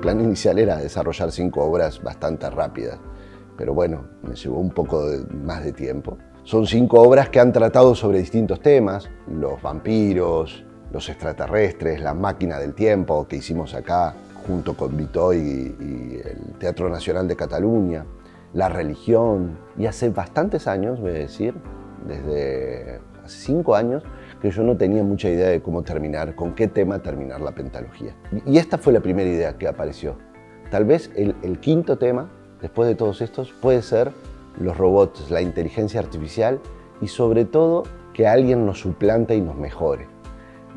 plan inicial era desarrollar 5 obras bastante rápidas, pero bueno, me llevó un poco más de tiempo. Son 5 obras que han tratado sobre distintos temas: los vampiros, los extraterrestres, la máquina del tiempo, que hicimos acá junto con Vitoy y el Teatro Nacional de Cataluña, la religión. Y hace bastantes años, voy a decir, desde hace 5 años, que yo no tenía mucha idea de cómo terminar, con qué tema terminar la pentalogía. Y esta fue la primera idea que apareció. Tal vez el 5.º tema, después de todos estos, puede ser los robots, la inteligencia artificial y sobre todo que alguien nos suplante y nos mejore.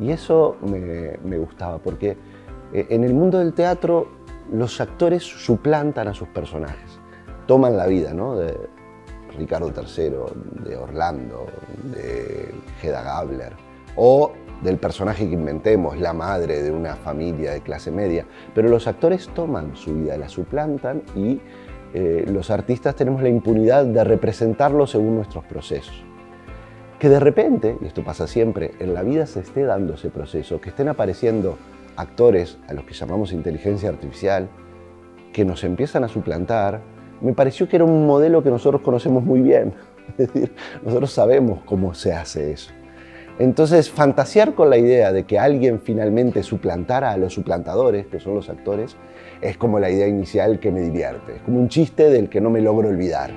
Y eso me gustaba, porque en el mundo del teatro los actores suplantan a sus personajes, toman la vida, ¿no?, de Ricardo III, de Orlando, de Hedda Gabler, o del personaje que inventemos, la madre de una familia de clase media. Pero los actores toman su vida, la suplantan, y los artistas tenemos la impunidad de representarlo según nuestros procesos. Que de repente, y esto pasa siempre, en la vida se esté dando ese proceso, que estén apareciendo actores a los que llamamos inteligencia artificial, que nos empiezan a suplantar, me pareció que era un modelo que nosotros conocemos muy bien. Es decir, nosotros sabemos cómo se hace eso. Entonces, fantasear con la idea de que alguien finalmente suplantara a los suplantadores, que son los actores, es como la idea inicial que me divierte. Es como un chiste del que no me logro olvidar.